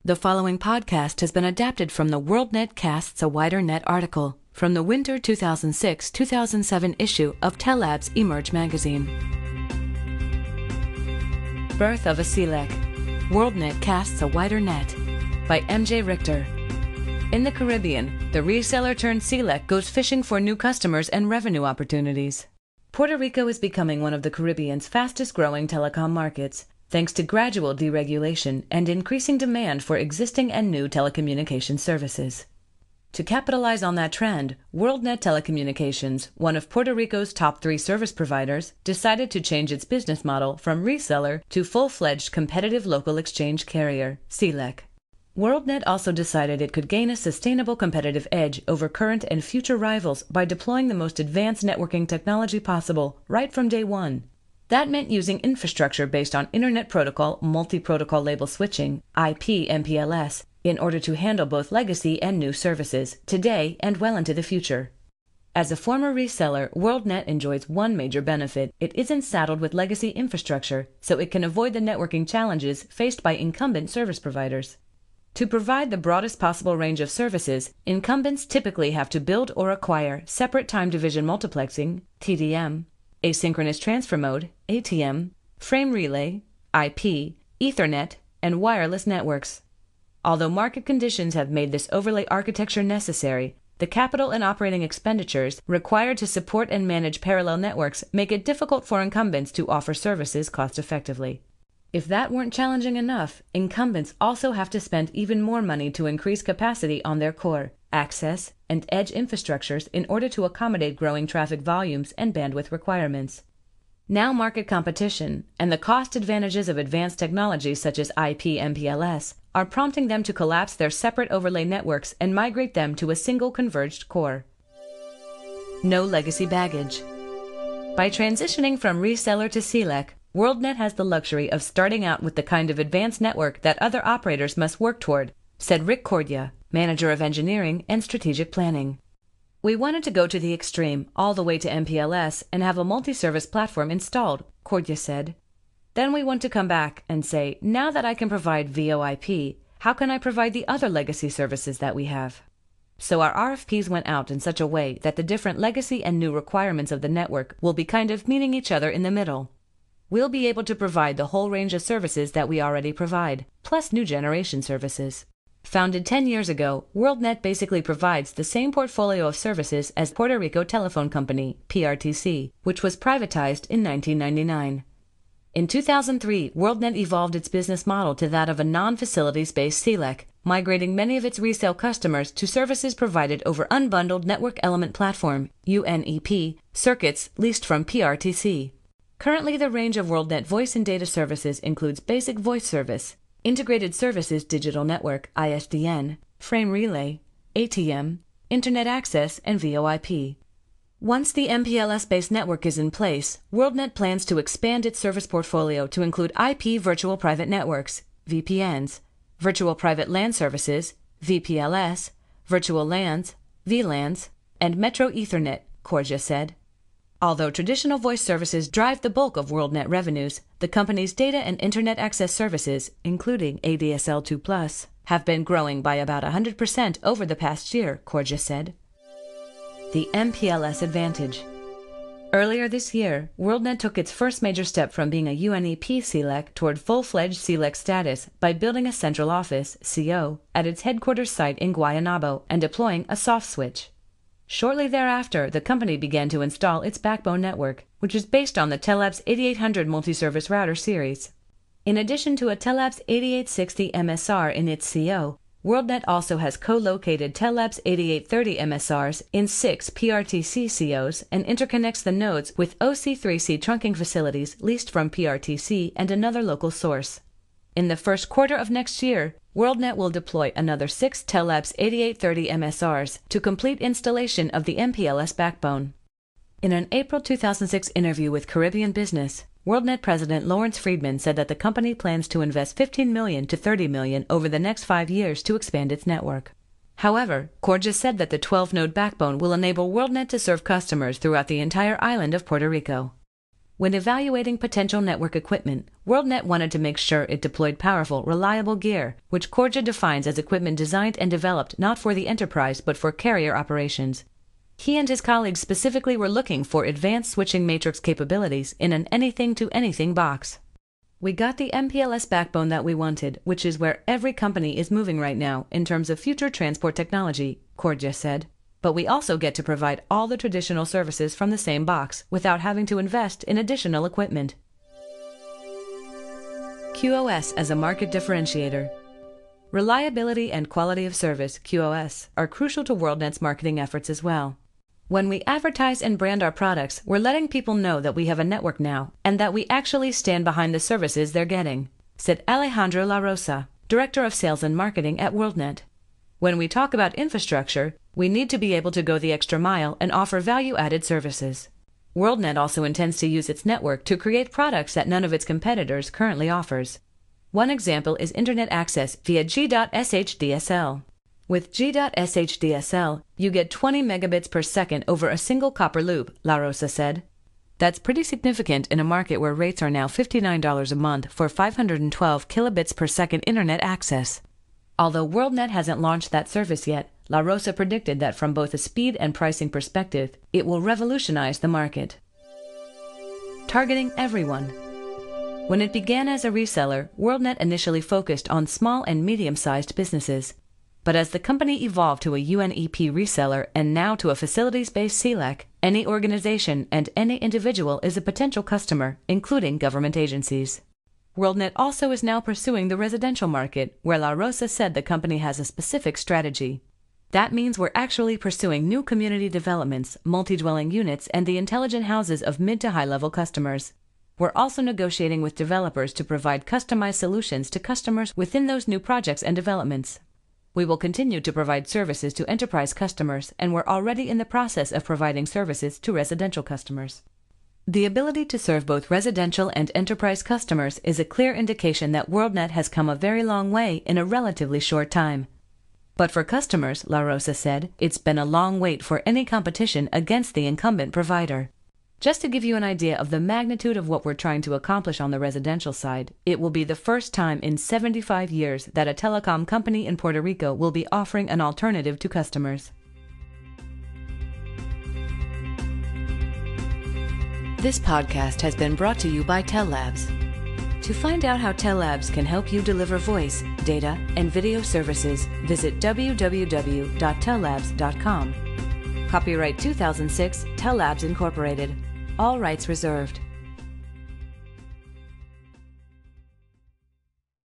The following podcast has been adapted from the WorldNet Casts a Wider Net article from the winter 2006-2007 issue of Tellabs Emerge Magazine. Birth of a CLEC. WorldNet Casts a Wider Net by M.J. Richter. In the Caribbean, the reseller-turned-CLEC goes fishing for new customers and revenue opportunities. Puerto Rico is becoming one of the Caribbean's fastest-growing telecom markets, thanks to gradual deregulation and increasing demand for existing and new telecommunications services. To capitalize on that trend, WorldNet Telecommunications, one of Puerto Rico's top 3 service providers, decided to change its business model from reseller to full-fledged competitive local exchange carrier, CLEC. WorldNet also decided it could gain a sustainable competitive edge over current and future rivals by deploying the most advanced networking technology possible right from day one. That meant using infrastructure based on Internet Protocol multi-protocol label switching, IP/MPLS, in order to handle both legacy and new services, today and well into the future. As a former reseller, WorldNet enjoys one major benefit: it isn't saddled with legacy infrastructure, so it can avoid the networking challenges faced by incumbent service providers. To provide the broadest possible range of services, incumbents typically have to build or acquire separate time division multiplexing, TDM, asynchronous transfer mode, ATM, frame relay, IP, Ethernet, and wireless networks. Although market conditions have made this overlay architecture necessary, the capital and operating expenditures required to support and manage parallel networks make it difficult for incumbents to offer services cost-effectively. If that weren't challenging enough, incumbents also have to spend even more money to increase capacity on their core, access, and edge infrastructures in order to accommodate growing traffic volumes and bandwidth requirements. Now market competition and the cost advantages of advanced technologies such as IP/MPLS are prompting them to collapse their separate overlay networks and migrate them to a single converged core. No legacy baggage. By transitioning from reseller to CLEC, WorldNet has the luxury of starting out with the kind of advanced network that other operators must work toward, said Rick Cordia, Manager of Engineering and Strategic Planning. We wanted to go to the extreme, all the way to MPLS, and have a multi-service platform installed, Cordia said. Then we want to come back and say, now that I can provide VoIP, how can I provide the other legacy services that we have? So our RFPs went out in such a way that the different legacy and new requirements of the network will be kind of meeting each other in the middle. We'll be able to provide the whole range of services that we already provide, plus new generation services. Founded 10 years ago, WorldNet basically provides the same portfolio of services as Puerto Rico Telephone Company, PRTC, which was privatized in 1999. In 2003, WorldNet evolved its business model to that of a non-facilities-based CLEC, migrating many of its resale customers to services provided over Unbundled Network Element Platform, UNEP, circuits leased from PRTC. Currently, the range of WorldNet voice and data services includes basic voice service, Integrated Services Digital Network, ISDN, frame relay, ATM, Internet access, and VoIP. Once the MPLS-based network is in place, WorldNet plans to expand its service portfolio to include IP Virtual Private Networks, VPNs, Virtual Private LAN Services, VPLS, Virtual LANs, VLANs, and Metro Ethernet, Cordia said. Although traditional voice services drive the bulk of WorldNet revenues, the company's data and Internet access services, including ADSL2+, have been growing by about 100% over the past year, Cordia said. The MPLS advantage. Earlier this year, WorldNet took its first major step from being a UNEP CLEC toward full-fledged CLEC status by building a central office, CO, at its headquarters site in Guaynabo and deploying a soft switch. Shortly thereafter, the company began to install its backbone network, which is based on the Tellabs 8800 multi-service router series. In addition to a Tellabs 8860 MSR in its CO, WorldNet also has co-located Tellabs 8830 MSRs in 6 PRTC COs and interconnects the nodes with OC3C trunking facilities leased from PRTC and another local source. In the first quarter of next year, WorldNet will deploy another 6 Tellabs 8830 MSRs to complete installation of the MPLS backbone. In an April 2006 interview with Caribbean Business, WorldNet President Lawrence Friedman said that the company plans to invest $15 million to $30 million over the next 5 years to expand its network. However, Cordia said that the 12-node backbone will enable WorldNet to serve customers throughout the entire island of Puerto Rico. When evaluating potential network equipment, WorldNet wanted to make sure it deployed powerful, reliable gear, which Korja defines as equipment designed and developed not for the enterprise but for carrier operations. He and his colleagues specifically were looking for advanced switching matrix capabilities in an anything-to-anything box. We got the MPLS backbone that we wanted, which is where every company is moving right now in terms of future transport technology, Korja said. But we also get to provide all the traditional services from the same box without having to invest in additional equipment. QoS as a market differentiator. Reliability and quality of service, QoS, are crucial to WorldNet's marketing efforts as well. When we advertise and brand our products, we're letting people know that we have a network now and that we actually stand behind the services they're getting, said Alejandro La Rosa, Director of Sales and Marketing at WorldNet. When we talk about infrastructure, we need to be able to go the extra mile and offer value-added services. WorldNet also intends to use its network to create products that none of its competitors currently offers. One example is Internet access via G.SHDSL. With G.SHDSL, you get 20 megabits per second over a single copper loop, La Rosa said. That's pretty significant in a market where rates are now $59 a month for 512 kilobits per second Internet access. Although WorldNet hasn't launched that service yet, La Rosa predicted that from both a speed and pricing perspective, it will revolutionize the market. Targeting everyone. When it began as a reseller, WorldNet initially focused on small and medium-sized businesses. But as the company evolved to a UNEP reseller and now to a facilities-based CLEC, any organization and any individual is a potential customer, including government agencies. WorldNet also is now pursuing the residential market, where La Rosa said the company has a specific strategy. That means we're actually pursuing new community developments, multi-dwelling units, and the intelligent houses of mid to high-level customers. We're also negotiating with developers to provide customized solutions to customers within those new projects and developments. We will continue to provide services to enterprise customers, and we're already in the process of providing services to residential customers. The ability to serve both residential and enterprise customers is a clear indication that WorldNet has come a very long way in a relatively short time. But for customers, La Rosa said, it's been a long wait for any competition against the incumbent provider. Just to give you an idea of the magnitude of what we're trying to accomplish on the residential side, it will be the first time in 75 years that a telecom company in Puerto Rico will be offering an alternative to customers. This podcast has been brought to you by Tellabs. To find out how Tellabs can help you deliver voice, data, and video services, visit www.tellabs.com. Copyright 2006, Tellabs Incorporated. All rights reserved.